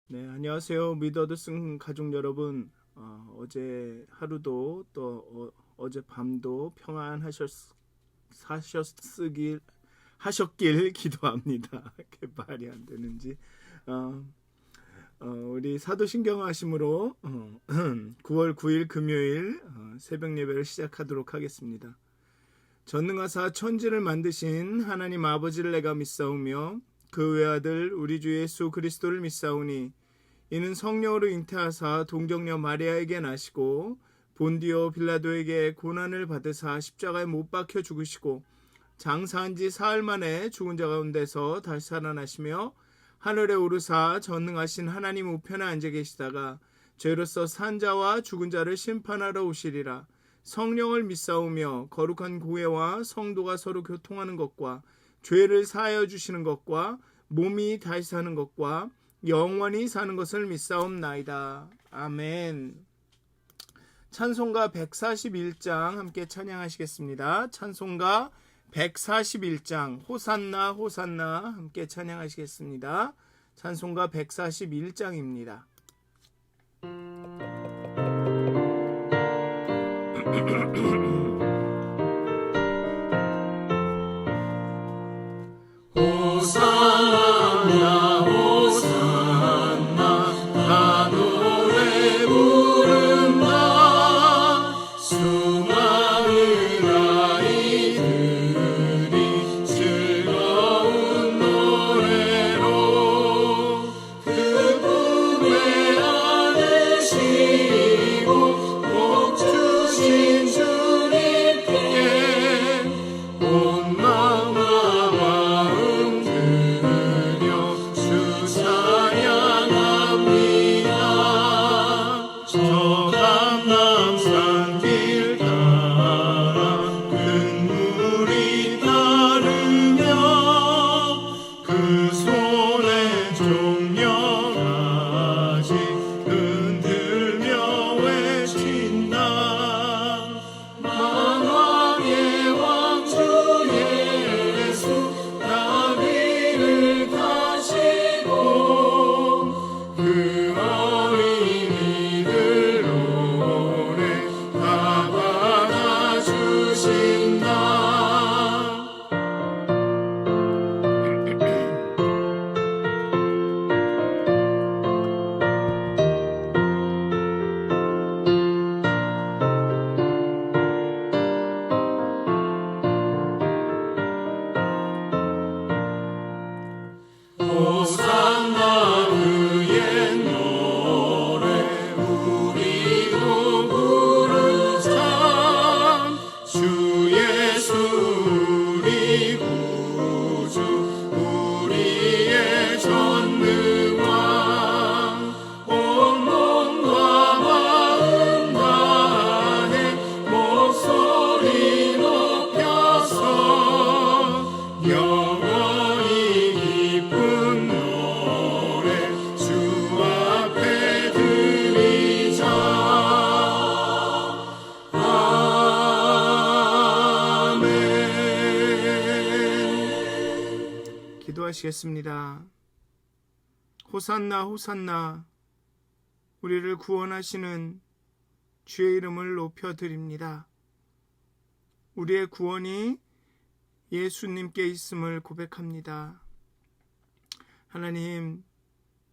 네, 안녕하세요. 미더드슨 가족 여러분. 어제 하루도 또 어제 밤도 사셨길 하셨길 기도합니다. 이렇게 말이 안 되는지. 어, 우리 사도신경하심으로 9월 9일 금요일 새벽 예배를 시작하도록 하겠습니다. 전능하사 천지를 만드신 하나님 아버지를 내가 믿사오며 그 외아들 우리 주 예수 그리스도를 믿사오니 이는 성령으로 잉태하사 동정녀 마리아에게 나시고 본디오 빌라도에게 고난을 받으사 십자가에 못 박혀 죽으시고 장사한 지 사흘 만에 죽은 자 가운데서 다시 살아나시며 하늘에 오르사 전능하신 하나님 우편에 앉아 계시다가 죄로서 산 자와 죽은 자를 심판하러 오시리라. 성령을 믿사오며 거룩한 교회와 성도가 서로 교통하는 것과 죄를 사하여 주시는 것과 몸이 다시 사는 것과 영원히 사는 것을 믿사옵나이다. 아멘. 찬송가 141장 함께 찬양하시겠습니다. 찬송가 141장 호산나 호산나 함께 찬양하시겠습니다. 찬송가 141장입니다. 호산나 호산나 나 노래 부른다. 수많은 아이들이 즐거운 노래로 그 꿈에 안으시고 복 주신 주님께 온 마음과 마음 들여 주 찬양합니다. 저 감람산 길 따라 큰 물이 따르며 그 손에 종려가지 흔들며 외친다. 만왕의 왕주 예수 나귀를 타시고 그 어린이들 노래 다 받아주신다. 호산나 그의 노래 우리도 부르자. 주 예수 우리 구주 우리의 전능왕 온 몸과 마음 다해 목소리 높여서 영원히 기쁜 노래 주 앞에 드리자. 아멘. 기도하시겠습니다. 호산나 호산나 우리를 구원하시는 주의 이름을 높여드립니다. 우리의 구원이 예수님께 있음을 고백합니다. 하나님,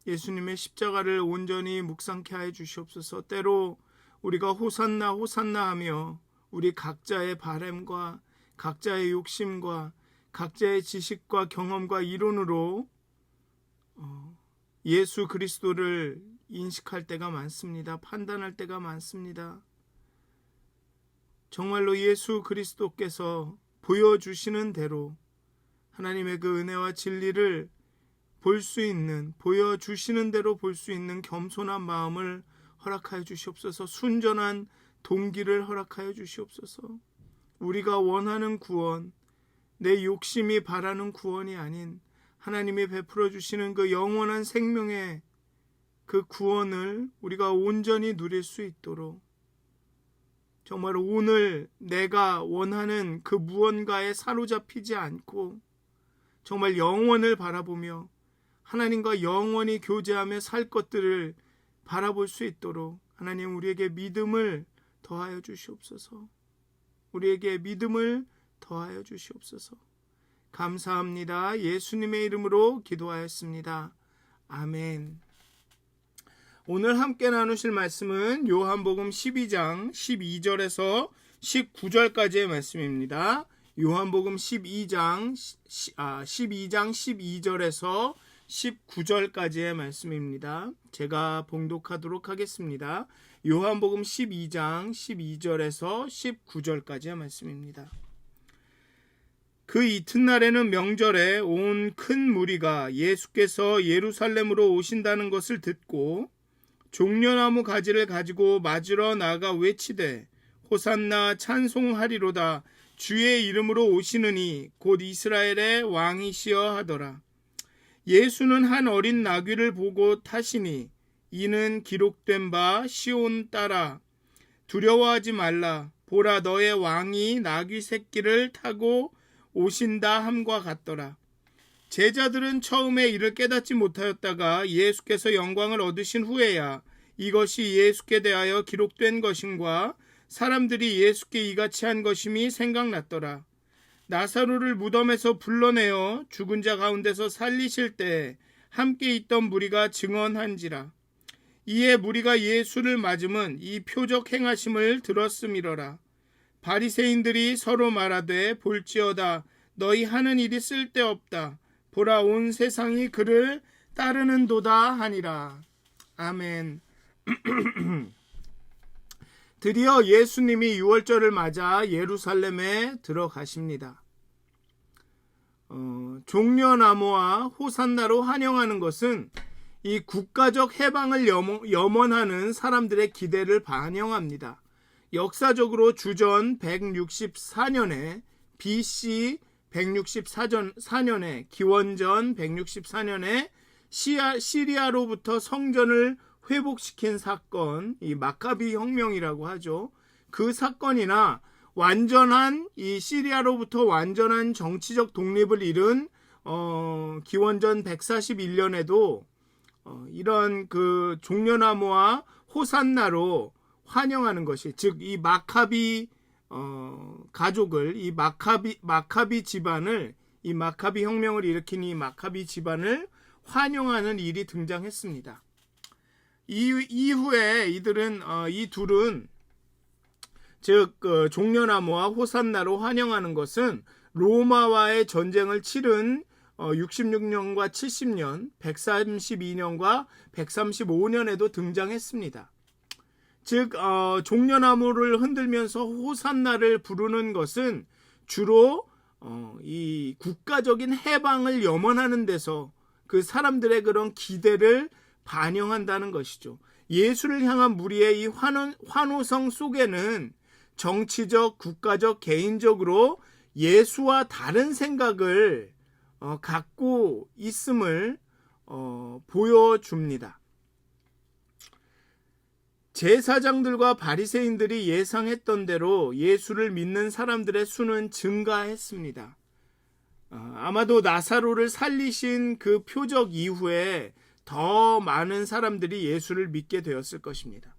예수님의 십자가를 온전히 묵상케 하여 주시옵소서. 때로 우리가 호산나 호산나 하며 우리 각자의 바램과 각자의 욕심과 각자의 지식과 경험과 이론으로 예수 그리스도를 인식할 때가 많습니다. 판단할 때가 많습니다. 정말로 예수 그리스도께서 보여주시는 대로 하나님의 그 은혜와 진리를 볼 수 있는, 보여주시는 대로 볼 수 있는 겸손한 마음을 허락하여 주시옵소서. 순전한 동기를 허락하여 주시옵소서. 우리가 원하는 구원, 내 욕심이 바라는 구원이 아닌 하나님이 베풀어 주시는 그 영원한 생명의 그 구원을 우리가 온전히 누릴 수 있도록 정말 오늘 내가 원하는 그 무언가에 사로잡히지 않고 정말 영원을 바라보며 하나님과 영원히 교제하며 살 것들을 바라볼 수 있도록 하나님 우리에게 믿음을 더하여 주시옵소서. 우리에게 믿음을 더하여 주시옵소서. 감사합니다. 예수님의 이름으로 기도하였습니다. 아멘. 오늘 함께 나누실 말씀은 요한복음 12장 12절에서 19절까지의 말씀입니다. 요한복음 12장 12절에서 19절까지의 말씀입니다. 제가 봉독하도록 하겠습니다. 요한복음 12장 12절에서 19절까지의 말씀입니다. 그 이튿날에는 명절에 온 큰 무리가 예수께서 예루살렘으로 오신다는 것을 듣고 종려나무 가지를 가지고 맞으러 나가 외치되 호산나 찬송하리로다 주의 이름으로 오시느니 곧 이스라엘의 왕이시여 하더라. 예수는 한 어린 나귀를 보고 타시니 이는 기록된 바 시온 딸아 두려워하지 말라 보라 너의 왕이 나귀 새끼를 타고 오신다 함과 같더라. 제자들은 처음에 이를 깨닫지 못하였다가 예수께서 영광을 얻으신 후에야 이것이 예수께 대하여 기록된 것임과 사람들이 예수께 이같이 한 것임이 생각났더라. 나사로를 무덤에서 불러내어 죽은 자 가운데서 살리실 때 함께 있던 무리가 증언한지라. 이에 무리가 예수를 맞음은 이 표적 행하심을 들었음이러라. 바리새인들이 서로 말하되 볼지어다 너희 하는 일이 쓸데없다. 보라 온 세상이 그를 따르는도다 하니라. 아멘. 드디어 예수님이 유월절을 맞아 예루살렘에 들어가십니다. 종려나무와 호산나로 환영하는 것은 이 국가적 해방을 염원하는 사람들의 기대를 반영합니다. 역사적으로 주전 164년에 BC 164년에 기원전 164년에 시리아로부터 성전을 회복시킨 사건, 이 마카비 혁명이라고 하죠. 그 사건이나 완전한 이 시리아로부터 완전한 정치적 독립을 이룬 기원전 141년에도 이런 그 종려나무와 호산나로 환영하는 것이, 즉 이 마카비 가족을, 이 마카비 집안을, 이 마카비 혁명을 일으킨 이 마카비 집안을 환영하는 일이 등장했습니다. 이후에 이들은 이 둘은 즉 종려나무와 호산나로 환영하는 것은 로마와의 전쟁을 치른 66년과 70년, 132년과 135년에도 등장했습니다. 즉 종려나무를 흔들면서 호산나를 부르는 것은 주로 이 국가적인 해방을 염원하는 데서 그 사람들의 그런 기대를 반영한다는 것이죠. 예수를 향한 무리의 이 환호성 속에는 정치적, 국가적, 개인적으로 예수와 다른 생각을 갖고 있음을 보여줍니다. 제사장들과 바리새인들이 예상했던 대로 예수를 믿는 사람들의 수는 증가했습니다. 아마도 나사로를 살리신 그 표적 이후에 더 많은 사람들이 예수를 믿게 되었을 것입니다.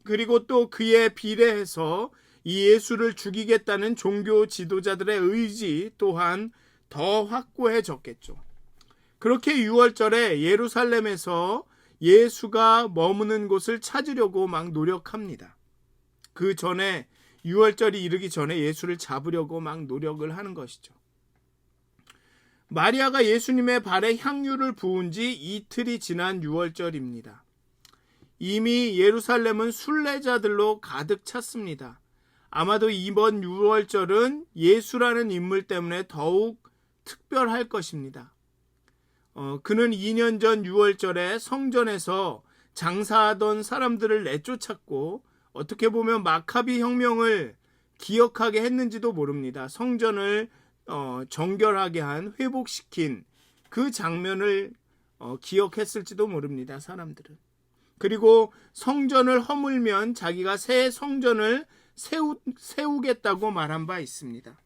그리고 또 그에 비례해서 이 예수를 죽이겠다는 종교 지도자들의 의지 또한 더 확고해졌겠죠. 그렇게 유월절에 예루살렘에서 예수가 머무는 곳을 찾으려고 막 노력합니다. 그 전에 유월절이 이르기 전에 예수를 잡으려고 막 노력을 하는 것이죠. 마리아가 예수님의 발에 향유를 부은 지 이틀이 지난 유월절입니다. 이미 예루살렘은 순례자들로 가득 찼습니다. 아마도 이번 유월절은 예수라는 인물 때문에 더욱 특별할 것입니다. 그는 2년 전 유월절에 성전에서 장사하던 사람들을 내쫓았고 어떻게 보면 마카비 혁명을 기억하게 했는지도 모릅니다. 성전을 정결하게 한, 회복시킨 그 장면을 기억했을지도 모릅니다. 사람들은. 그리고 성전을 허물면 자기가 새 성전을 세우겠다고 말한 바 있습니다.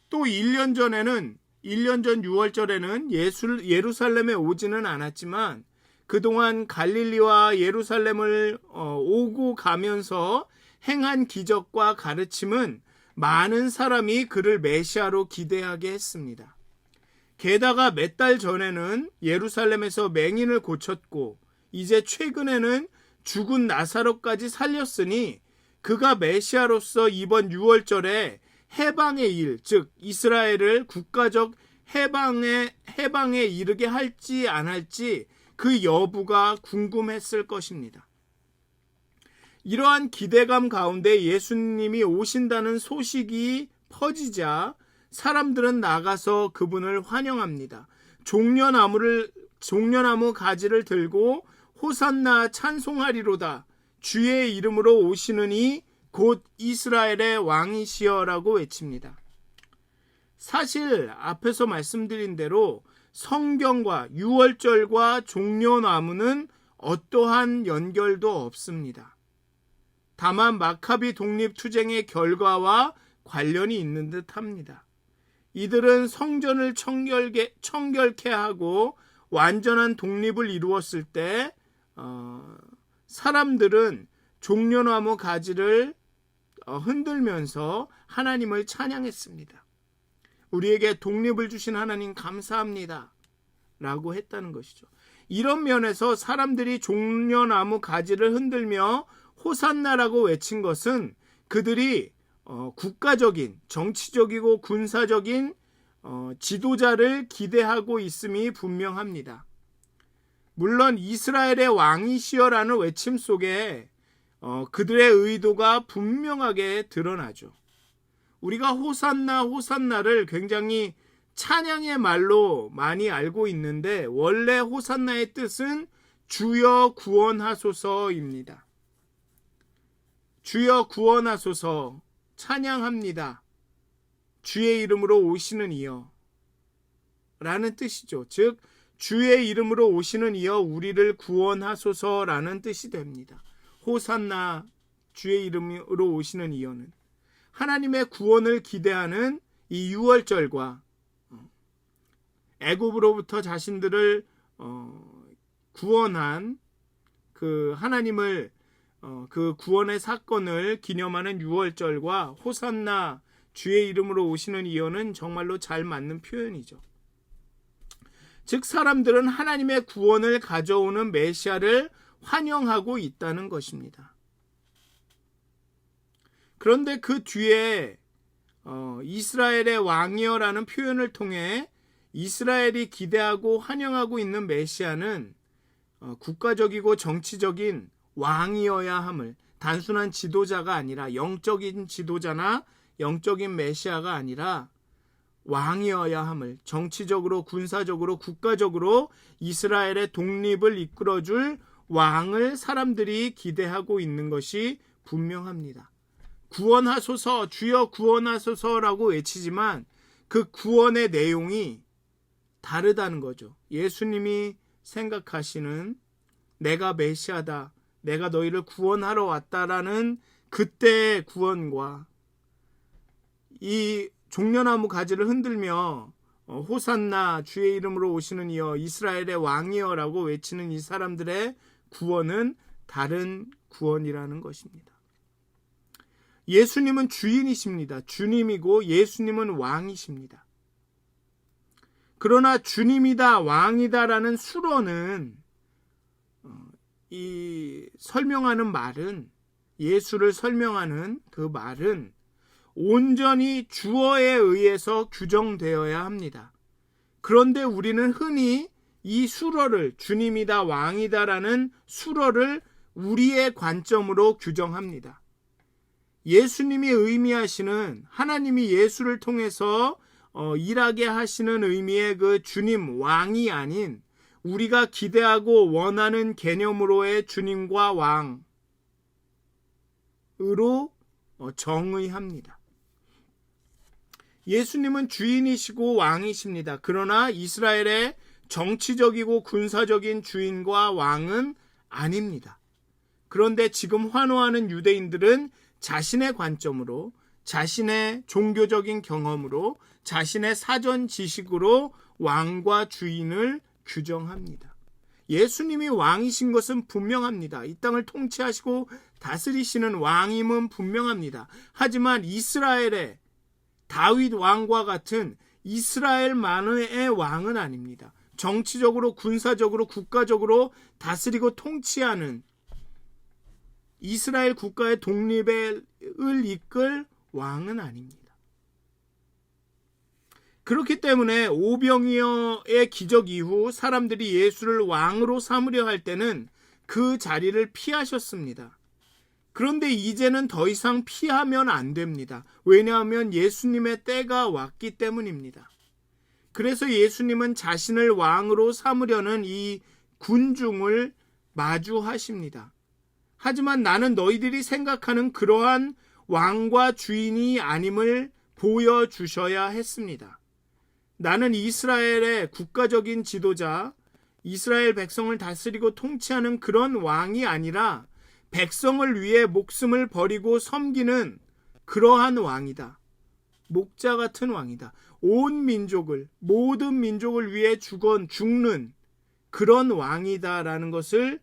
또 1년 전에는 1년 전 6월절에는 예루살렘에 오지는 않았지만 그동안 갈릴리와 예루살렘을 오고 가면서 행한 기적과 가르침은 많은 사람이 그를 메시아로 기대하게 했습니다. 게다가 몇 달 전에는 예루살렘에서 맹인을 고쳤고 이제 최근에는 죽은 나사로까지 살렸으니 그가 메시아로서 이번 6월절에 해방의 일, 즉 이스라엘을 국가적 해방에 이르게 할지 안 할지 그 여부가 궁금했을 것입니다. 이러한 기대감 가운데 예수님이 오신다는 소식이 퍼지자 사람들은 나가서 그분을 환영합니다. 종려나무 가지를 들고 호산나 찬송하리로다. 주의 이름으로 오시느니 곧 이스라엘의 왕이시여라고 외칩니다. 사실 앞에서 말씀드린 대로 성경과 유월절과 종려나무는 어떠한 연결도 없습니다. 다만 마카비 독립투쟁의 결과와 관련이 있는 듯합니다. 이들은 성전을 청결케 하고 완전한 독립을 이루었을 때 사람들은 종려나무 가지를 흔들면서 하나님을 찬양했습니다. 우리에게 독립을 주신 하나님 감사합니다 라고 했다는 것이죠. 이런 면에서 사람들이 종려나무 가지를 흔들며 호산나라고 외친 것은 그들이 국가적인, 정치적이고 군사적인 지도자를 기대하고 있음이 분명합니다. 물론 이스라엘의 왕이시여라는 외침 속에 그들의 의도가 분명하게 드러나죠. 우리가 호산나 호산나를 굉장히 찬양의 말로 많이 알고 있는데 원래 호산나의 뜻은 주여 구원하소서입니다. 주여 구원하소서, 찬양합니다. 주의 이름으로 오시는 이여 라는 뜻이죠. 즉 주의 이름으로 오시는 이여 우리를 구원하소서라는 뜻이 됩니다. 호산나, 주의 이름으로 오시는 이여는 하나님의 구원을 기대하는 이 유월절과 애굽으로부터 자신들을 구원한 그 하나님을 그 구원의 사건을 기념하는 유월절과 호산나, 주의 이름으로 오시는 이여는 정말로 잘 맞는 표현이죠. 즉 사람들은 하나님의 구원을 가져오는 메시아를 환영하고 있다는 것입니다. 그런데 그 뒤에 이스라엘의 왕이여라는 표현을 통해 이스라엘이 기대하고 환영하고 있는 메시아는 국가적이고 정치적인 왕이어야 함을, 단순한 지도자가 아니라 영적인 지도자나 영적인 메시아가 아니라 왕이어야 함을, 정치적으로 군사적으로 국가적으로 이스라엘의 독립을 이끌어줄 왕을 사람들이 기대하고 있는 것이 분명합니다. 구원하소서, 주여 구원하소서라고 외치지만 그 구원의 내용이 다르다는 거죠. 예수님이 생각하시는 내가 메시아다, 내가 너희를 구원하러 왔다라는 그때의 구원과 이 종려나무 가지를 흔들며 호산나, 주의 이름으로 오시는 이여, 이스라엘의 왕이여라고 외치는 이 사람들의 구원은 다른 구원이라는 것입니다. 예수님은 주인이십니다. 주님이고 예수님은 왕이십니다. 그러나 주님이다, 왕이다라는 수로는 이 설명하는 말은, 예수를 설명하는 그 말은 온전히 주어에 의해서 규정되어야 합니다. 그런데 우리는 흔히 이 수로를, 주님이다, 왕이다라는 수로를 우리의 관점으로 규정합니다. 예수님이 의미하시는, 하나님이 예수를 통해서 일하게 하시는 의미의 그 주님, 왕이 아닌 우리가 기대하고 원하는 개념으로의 주님과 왕으로 정의합니다. 예수님은 주인이시고 왕이십니다. 그러나 이스라엘의 정치적이고 군사적인 주인과 왕은 아닙니다. 그런데 지금 환호하는 유대인들은 자신의 관점으로, 자신의 종교적인 경험으로, 자신의 사전 지식으로 왕과 주인을 규정합니다. 예수님이 왕이신 것은 분명합니다. 이 땅을 통치하시고 다스리시는 왕임은 분명합니다. 하지만 이스라엘의 다윗 왕과 같은 이스라엘만의 왕은 아닙니다. 정치적으로, 군사적으로, 국가적으로 다스리고 통치하는 이스라엘 국가의 독립을 이끌 왕은 아닙니다. 그렇기 때문에 오병이어의 기적 이후 사람들이 예수를 왕으로 삼으려 할 때는 그 자리를 피하셨습니다. 그런데 이제는 더 이상 피하면 안 됩니다. 왜냐하면 예수님의 때가 왔기 때문입니다. 그래서 예수님은 자신을 왕으로 삼으려는 이 군중을 마주하십니다. 하지만 나는 너희들이 생각하는 그러한 왕과 주인이 아님을 보여주셔야 했습니다. 나는 이스라엘의 국가적인 지도자, 이스라엘 백성을 다스리고 통치하는 그런 왕이 아니라 백성을 위해 목숨을 버리고 섬기는 그러한 왕이다. 목자 같은 왕이다. 온 민족을, 모든 민족을 위해 죽는 그런 왕이다라는 것을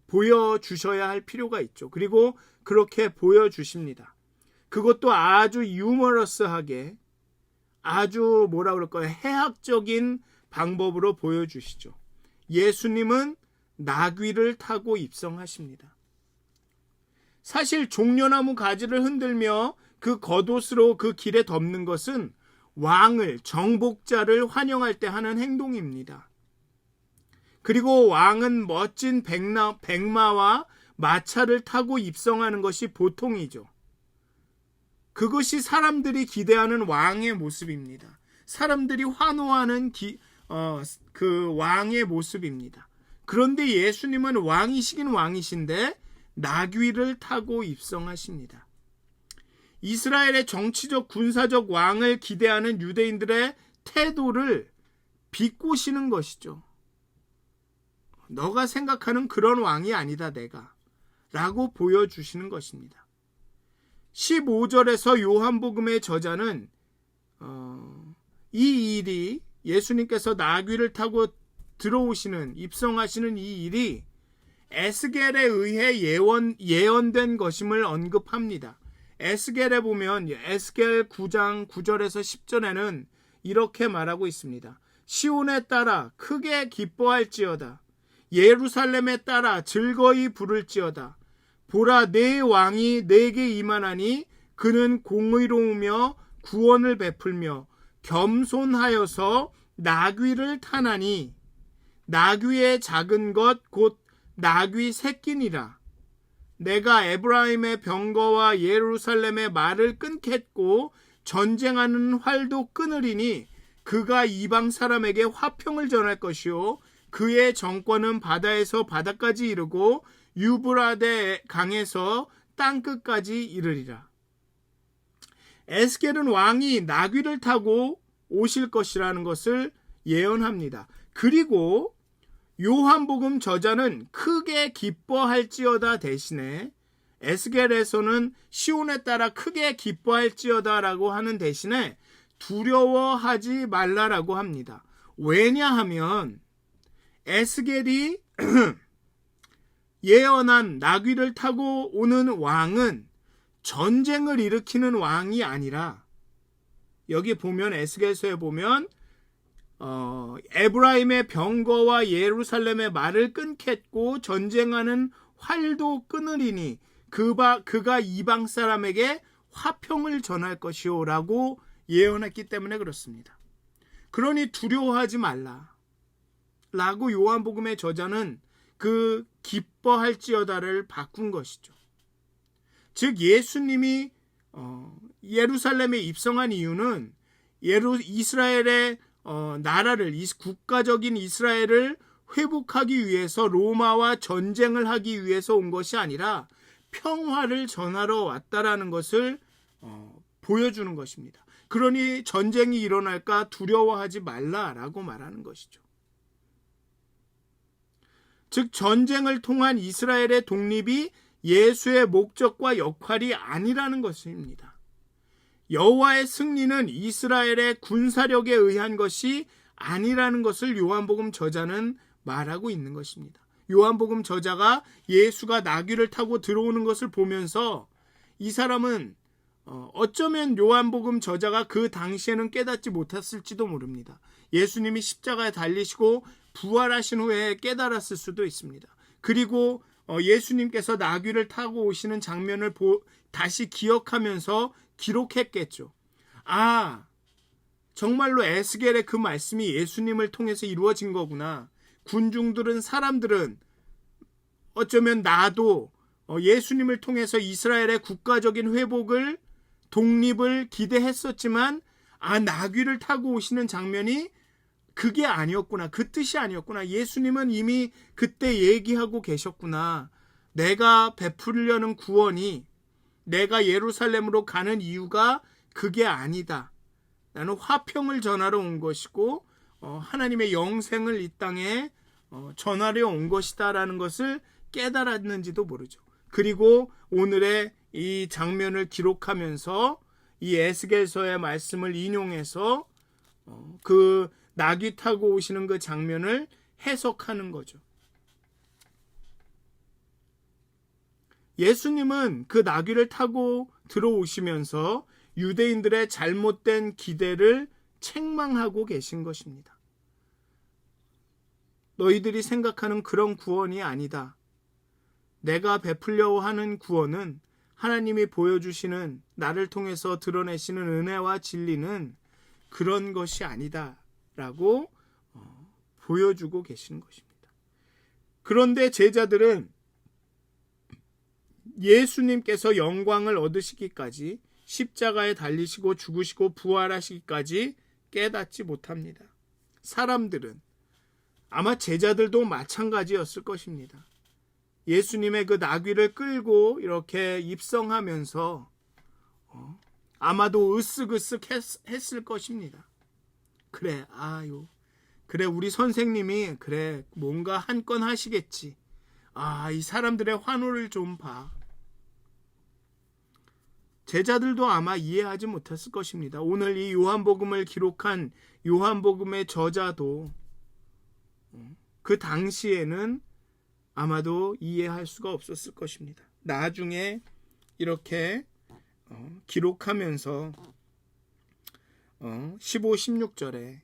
보여주셔야 할 필요가 있죠. 그리고 그렇게 보여주십니다. 그것도 아주 유머러스하게, 아주 해학적인 방법으로 보여주시죠. 예수님은 나귀를 타고 입성하십니다. 사실 종려나무 가지를 흔들며 그 겉옷으로 그 길에 덮는 것은 왕을, 정복자를 환영할 때 하는 행동입니다. 그리고 왕은 멋진 백마와 마차를 타고 입성하는 것이 보통이죠. 그것이 사람들이 기대하는 왕의 모습입니다. 사람들이 환호하는 그 왕의 모습입니다. 그런데 예수님은 왕이시긴 왕이신데 나귀를 타고 입성하십니다. 이스라엘의 정치적, 군사적 왕을 기대하는 유대인들의 태도를 비꼬시는 것이죠. 너가 생각하는 그런 왕이 아니다, 내가. 라고 보여주시는 것입니다. 15절에서 요한복음의 저자는 이 일이, 예수님께서 나귀를 타고 입성하시는 이 일이 에스겔에 의해 예언된 것임을 언급합니다. 에스겔에 보면 에스겔 9장 9절에서 10절에는 이렇게 말하고 있습니다. 시온에 따라 크게 기뻐할지어다. 예루살렘에 따라 즐거이 부를지어다. 보라, 내 왕이 내게 임하나니 그는 공의로우며 구원을 베풀며 겸손하여서 나귀를 타나니 나귀의 작은 것 곧 나귀 새끼니라. 내가 에브라임의 병거와 예루살렘의 말을 끊겠고 전쟁하는 활도 끊으리니 그가 이방 사람에게 화평을 전할 것이요 그의 정권은 바다에서 바다까지 이르고 유브라데 강에서 땅끝까지 이르리라. 에스겔은 왕이 나귀를 타고 오실 것이라는 것을 예언합니다. 그리고 요한복음 저자는 크게 기뻐할지어다 대신에 에스겔에서는 시온에 따라 크게 기뻐할지어다라고 하는 대신에 두려워하지 말라라고 합니다. 왜냐하면 에스겔이 예언한 나귀를 타고 오는 왕은 전쟁을 일으키는 왕이 아니라, 여기 보면 에스겔서에 보면 에브라임의 병거와 예루살렘의 말을 끊겠고 전쟁하는 활도 끊으리니 그가 이방 사람에게 화평을 전할 것이요 라고 예언했기 때문에 그렇습니다. 그러니 두려워하지 말라 라고 요한복음의 저자는 그 기뻐할지어다를 바꾼 것이죠. 즉 예수님이 예루살렘에 입성한 이유는 이스라엘의 나라를, 국가적인 이스라엘을 회복하기 위해서, 로마와 전쟁을 하기 위해서 온 것이 아니라 평화를 전하러 왔다라는 것을 보여주는 것입니다. 그러니 전쟁이 일어날까 두려워하지 말라라고 말하는 것이죠. 즉 전쟁을 통한 이스라엘의 독립이 예수의 목적과 역할이 아니라는 것입니다. 여호와의 승리는 이스라엘의 군사력에 의한 것이 아니라는 것을 요한복음 저자는 말하고 있는 것입니다. 요한복음 저자가 예수가 나귀를 타고 들어오는 것을 보면서 이 사람은 어쩌면 요한복음 저자가 그 당시에는 깨닫지 못했을지도 모릅니다. 예수님이 십자가에 달리시고 부활하신 후에 깨달았을 수도 있습니다. 그리고 예수님께서 나귀를 타고 오시는 장면을 다시 기억하면서 기록했겠죠. 아, 정말로 에스겔의 그 말씀이 예수님을 통해서 이루어진 거구나. 군중들은, 사람들은 어쩌면 나도 예수님을 통해서 이스라엘의 국가적인 회복을, 독립을 기대했었지만 나귀를 타고 오시는 장면이 그게 아니었구나. 그 뜻이 아니었구나. 예수님은 이미 그때 얘기하고 계셨구나. 내가 베풀려는 구원이, 내가 예루살렘으로 가는 이유가 그게 아니다. 나는 화평을 전하러 온 것이고 하나님의 영생을 이 땅에 전하려 온 것이다 라는 것을 깨달았는지도 모르죠. 그리고 오늘의 이 장면을 기록하면서 이 에스겔서의 말씀을 인용해서 그 나귀 타고 오시는 그 장면을 해석하는 거죠. 예수님은 그 나귀를 타고 들어오시면서 유대인들의 잘못된 기대를 책망하고 계신 것입니다. 너희들이 생각하는 그런 구원이 아니다. 내가 베풀려 하는 구원은, 하나님이 보여주시는, 나를 통해서 드러내시는 은혜와 진리는 그런 것이 아니다 라고 보여주고 계시는 것입니다. 그런데 제자들은 예수님께서 영광을 얻으시기까지, 십자가에 달리시고 죽으시고 부활하시기까지 깨닫지 못합니다. 사람들은, 아마 제자들도 마찬가지였을 것입니다. 예수님의 그 나귀를 끌고 이렇게 입성하면서 아마도 으쓱으쓱 했을 것입니다. 그래, 그래, 우리 선생님이 그래 뭔가 한 건 하시겠지. 이 사람들의 환호를 좀 봐. 제자들도 아마 이해하지 못했을 것입니다. 오늘 이 요한복음을 기록한 요한복음의 저자도 그 당시에는 아마도 이해할 수가 없었을 것입니다. 나중에 이렇게 기록하면서 15, 16절에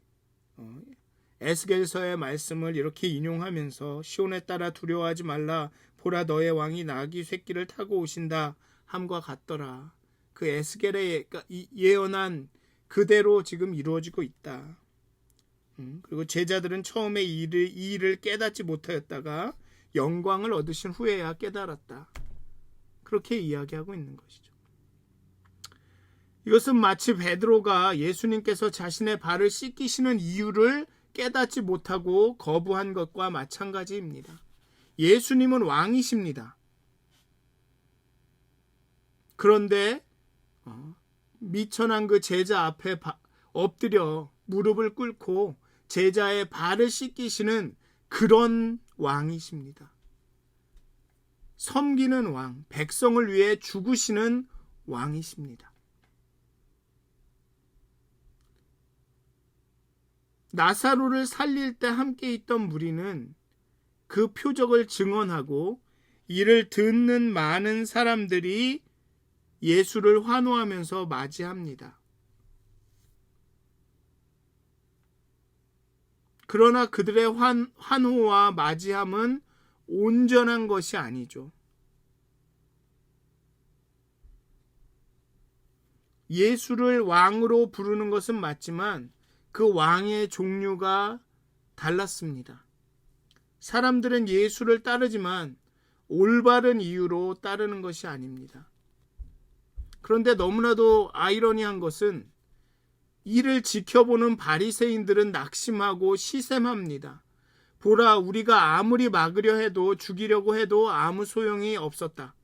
에스겔서의 말씀을 이렇게 인용하면서 시온에 따라 두려워하지 말라. 보라, 너의 왕이 나귀 새끼를 타고 오신다 함과 같더라. 그 에스겔의 예언한 그대로 지금 이루어지고 있다. 그리고 제자들은 처음에 이 일을 깨닫지 못하였다가 영광을 얻으신 후에야 깨달았다. 그렇게 이야기하고 있는 것이죠. 이것은 마치 베드로가 예수님께서 자신의 발을 씻기시는 이유를 깨닫지 못하고 거부한 것과 마찬가지입니다. 예수님은 왕이십니다. 그런데 미천한 그 제자 앞에 엎드려 무릎을 꿇고 제자의 발을 씻기시는 그런 왕이십니다. 섬기는 왕, 백성을 위해 죽으시는 왕이십니다. 나사로를 살릴 때 함께 있던 무리는 그 표적을 증언하고 이를 듣는 많은 사람들이 예수를 환호하면서 맞이합니다. 그러나 그들의 환호와 맞이함은 온전한 것이 아니죠. 예수를 왕으로 부르는 것은 맞지만 그 왕의 종류가 달랐습니다. 사람들은 예수를 따르지만 올바른 이유로 따르는 것이 아닙니다. 그런데 너무나도 아이러니한 것은 이를 지켜보는 바리새인들은 낙심하고 시샘합니다. 보라, 우리가 아무리 막으려 해도, 죽이려고 해도 아무 소용이 없었다.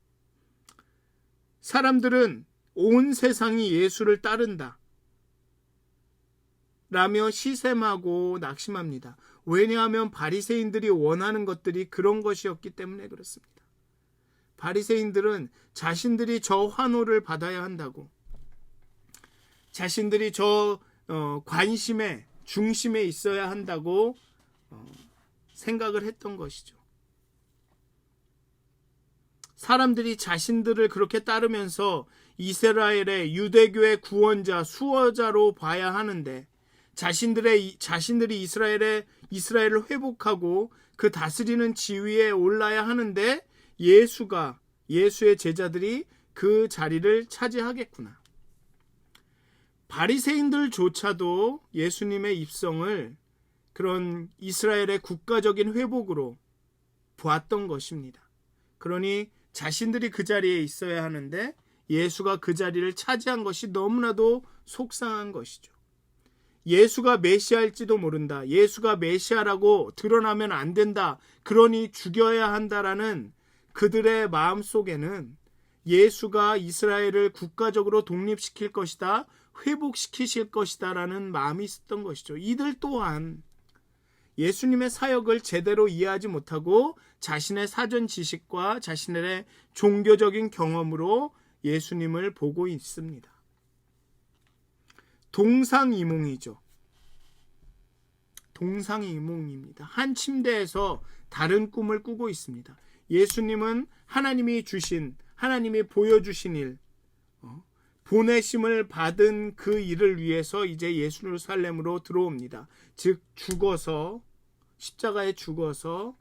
사람들은 온 세상이 예수를 따른다 라며 시샘하고 낙심합니다. 왜냐하면 바리새인들이 원하는 것들이 그런 것이었기 때문에 그렇습니다. 바리새인들은 자신들이 저 환호를 받아야 한다고, 자신들이 저 관심의 중심에 있어야 한다고 생각을 했던 것이죠. 사람들이 자신들을 그렇게 따르면서 이스라엘의 유대교의 구원자, 수호자로 봐야 하는데 자신들이 이스라엘을 회복하고 그 다스리는 지위에 올라야 하는데 예수의 제자들이 그 자리를 차지하겠구나. 바리새인들조차도 예수님의 입성을 그런 이스라엘의 국가적인 회복으로 보았던 것입니다. 그러니 자신들이 그 자리에 있어야 하는데 예수가 그 자리를 차지한 것이 너무나도 속상한 것이죠. 예수가 메시아일지도 모른다. 예수가 메시아라고 드러나면 안 된다. 그러니 죽여야 한다라는 그들의 마음속에는 예수가 이스라엘을 국가적으로 독립시킬 것이다. 회복시키실 것이다 라는 마음이 있었던 것이죠. 이들 또한 예수님의 사역을 제대로 이해하지 못하고 자신의 사전 지식과 자신의 종교적인 경험으로 예수님을 보고 있습니다. 동상이몽이죠. 동상이몽입니다. 한 침대에서 다른 꿈을 꾸고 있습니다. 예수님은 하나님이 보여주신 일, 보내심을 받은 그 일을 위해서 이제 예루살렘으로 들어옵니다. 즉 십자가에 죽어서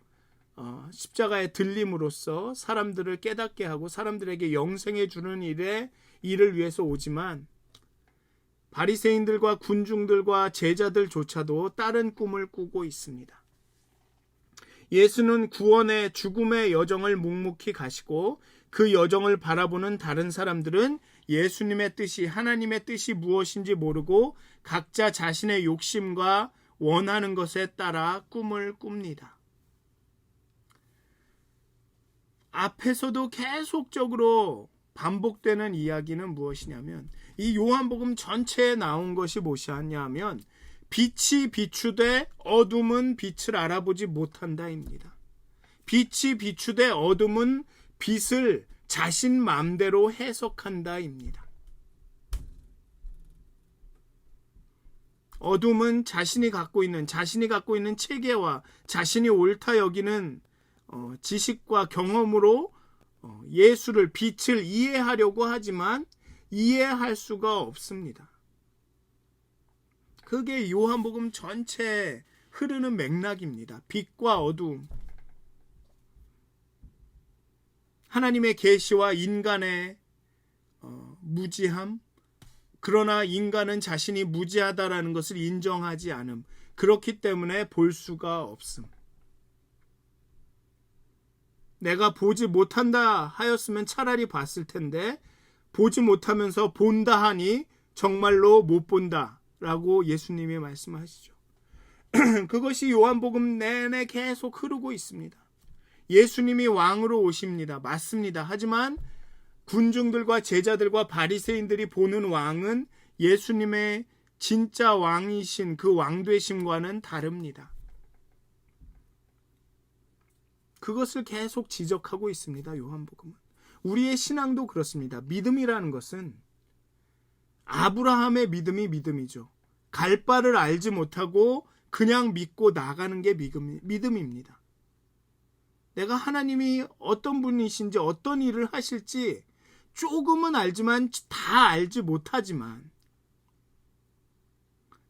십자가에 들림으로써 사람들을 깨닫게 하고 사람들에게 영생해 주는 일을 위해서 오지만 바리새인들과 군중들과 제자들조차도 다른 꿈을 꾸고 있습니다. 예수는 구원의 죽음의 여정을 묵묵히 가시고 그 여정을 바라보는 다른 사람들은 예수님의 뜻이 하나님의 뜻이 무엇인지 모르고 각자 자신의 욕심과 원하는 것에 따라 꿈을 꿉니다. 앞에서도 계속적으로 반복되는 이야기는 무엇이냐면 이 요한복음 전체에 나온 것이 무엇이냐면 빛이 비추되 어둠은 빛을 알아보지 못한다입니다. 빛이 비추되 어둠은 빛을 자신 마음대로 해석한다입니다. 어둠은 자신이 갖고 있는 체계와 자신이 옳다 여기는 지식과 경험으로 예수를 빛을 이해하려고 하지만 이해할 수가 없습니다. 그게 요한복음 전체에 흐르는 맥락입니다. 빛과 어둠, 하나님의 계시와 인간의 무지함, 그러나 인간은 자신이 무지하다라는 것을 인정하지 않음. 그렇기 때문에 볼 수가 없음. 내가 보지 못한다 하였으면 차라리 봤을 텐데 보지 못하면서 본다 하니 정말로 못 본다 라고 예수님이 말씀하시죠. 그것이 요한복음 내내 계속 흐르고 있습니다. 예수님이 왕으로 오십니다. 맞습니다. 하지만 군중들과 제자들과 바리새인들이 보는 왕은 예수님의 진짜 왕이신 그 왕되심과는 다릅니다. 그것을 계속 지적하고 있습니다. 요한복음은. 우리의 신앙도 그렇습니다. 믿음이라는 것은 아브라함의 믿음이죠. 갈 바를 알지 못하고 그냥 믿고 나가는 게 믿음입니다. 내가 하나님이 어떤 분이신지 어떤 일을 하실지 조금은 알지만 다 알지 못하지만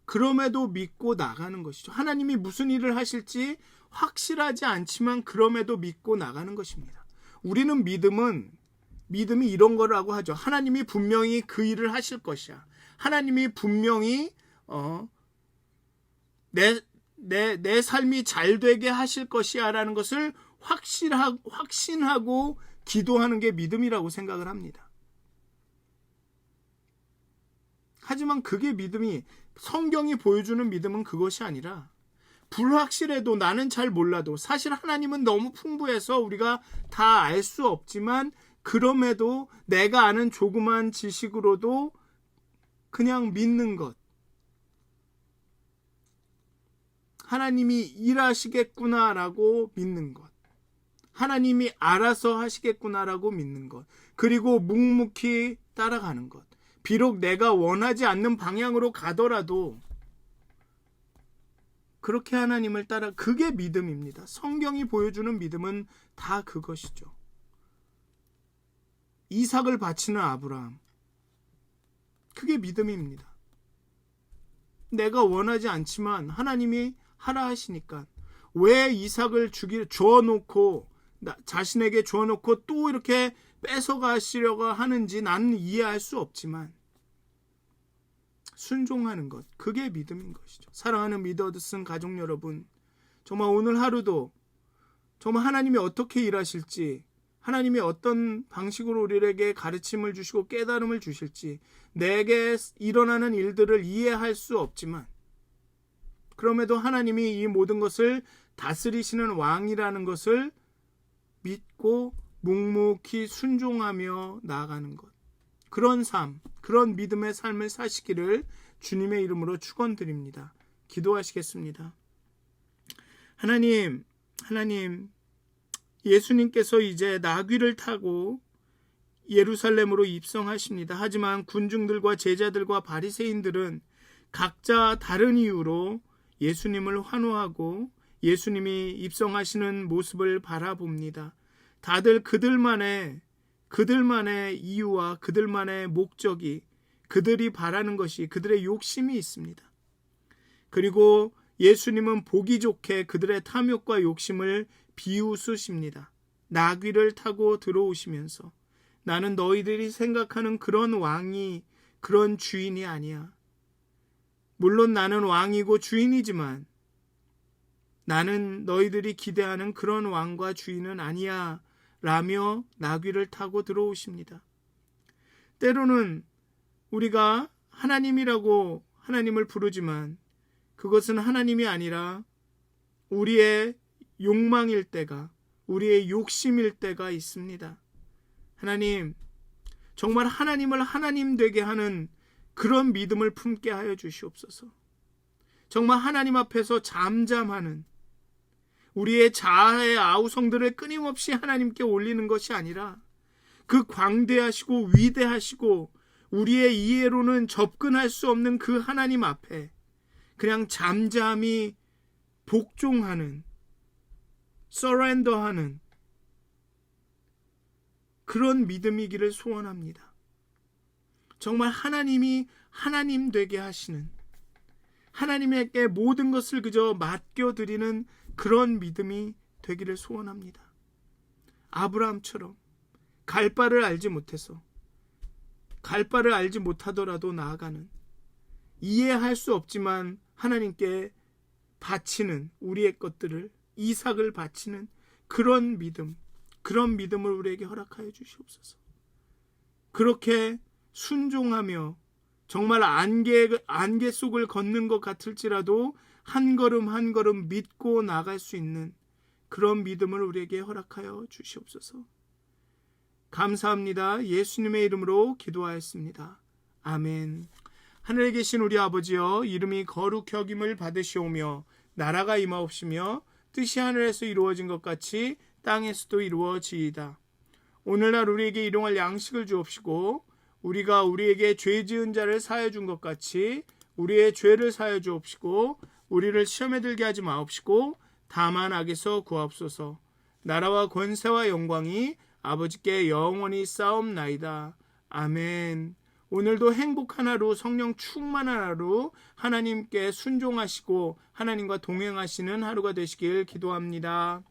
그럼에도 믿고 나가는 것이죠. 하나님이 무슨 일을 하실지 확실하지 않지만 그럼에도 믿고 나가는 것입니다. 우리는 믿음이 이런 거라고 하죠. 하나님이 분명히 그 일을 하실 것이야. 하나님이 분명히 내 삶이 잘 되게 하실 것이야 라는 것을 확신하고 기도하는 게 믿음이라고 생각을 합니다. 하지만 그게 성경이 보여주는 믿음은 그것이 아니라 불확실해도 나는 잘 몰라도 사실 하나님은 너무 풍부해서 우리가 다 알 수 없지만 그럼에도 내가 아는 조그만 지식으로도 그냥 믿는 것. 하나님이 일하시겠구나라고 믿는 것. 하나님이 알아서 하시겠구나라고 믿는 것. 그리고 묵묵히 따라가는 것. 비록 내가 원하지 않는 방향으로 가더라도 그렇게 하나님을 따라, 그게 믿음입니다. 성경이 보여주는 믿음은 다 그것이죠. 이삭을 바치는 아브라함, 그게 믿음입니다. 내가 원하지 않지만 하나님이 하라 하시니까, 왜 이삭을 주어놓고, 자신에게 주어놓고 또 이렇게 뺏어가시려고 하는지 나는 이해할 수 없지만 순종하는 것, 그게 믿음인 것이죠. 사랑하는 미더슨 가족 여러분, 정말 오늘 하루도 정말 하나님이 어떻게 일하실지, 하나님이 어떤 방식으로 우리에게 가르침을 주시고 깨달음을 주실지, 내게 일어나는 일들을 이해할 수 없지만 그럼에도 하나님이 이 모든 것을 다스리시는 왕이라는 것을 믿고 묵묵히 순종하며 나아가는 것, 그런 삶, 그런 믿음의 삶을 사시기를 주님의 이름으로 축원드립니다. 기도하시겠습니다. 하나님, 예수님께서 이제 나귀를 타고 예루살렘으로 입성하십니다. 하지만 군중들과 제자들과 바리새인들은 각자 다른 이유로 예수님을 환호하고 예수님이 입성하시는 모습을 바라봅니다. 다들 그들만의 이유와 그들만의 목적이, 그들이 바라는 것이, 그들의 욕심이 있습니다. 그리고 예수님은 보기 좋게 그들의 탐욕과 욕심을 비웃으십니다. 나귀를 타고 들어오시면서 나는 너희들이 생각하는 그런 왕이, 그런 주인이 아니야. 물론 나는 왕이고 주인이지만 나는 너희들이 기대하는 그런 왕과 주인은 아니야 라며 나귀를 타고 들어오십니다. 때로는 우리가 하나님이라고 하나님을 부르지만 그것은 하나님이 아니라 우리의 욕망일 때가, 우리의 욕심일 때가 있습니다. 하나님, 정말 하나님을 하나님 되게 하는 그런 믿음을 품게 하여 주시옵소서. 정말 하나님 앞에서 잠잠하는, 우리의 자아의 아우성들을 끊임없이 하나님께 올리는 것이 아니라 그 광대하시고 위대하시고 우리의 이해로는 접근할 수 없는 그 하나님 앞에 그냥 잠잠히 복종하는, 서렌더하는 그런 믿음이기를 소원합니다. 정말 하나님이 하나님 되게 하시는, 하나님에게 모든 것을 그저 맡겨드리는 그런 믿음이 되기를 소원합니다. 아브라함처럼 갈 바를 알지 못해서, 갈 바를 알지 못하더라도 나아가는, 이해할 수 없지만 하나님께 바치는, 우리의 것들을, 이삭을 바치는 그런 믿음, 그런 믿음을 우리에게 허락하여 주시옵소서. 그렇게 순종하며 정말 안개 속을 걷는 것 같을지라도 한 걸음 한 걸음 믿고 나갈 수 있는 그런 믿음을 우리에게 허락하여 주시옵소서. 감사합니다. 예수님의 이름으로 기도하였습니다. 아멘. 하늘에 계신 우리 아버지여, 이름이 거룩히 여김을 받으시오며 나라가 임하옵시며 뜻이 하늘에서 이루어진 것 같이 땅에서도 이루어지이다. 오늘날 우리에게 일용할 양식을 주옵시고 우리가 우리에게 죄 지은 자를 사하여 준 것 같이 우리의 죄를 사하여 주옵시고 우리를 시험에 들게 하지 마옵시고 다만 악에서 구하옵소서. 나라와 권세와 영광이 아버지께 영원히 쌓옵나이다. 아멘. 오늘도 행복한 하루, 성령 충만한 하루, 하나님께 순종하시고 하나님과 동행하시는 하루가 되시길 기도합니다.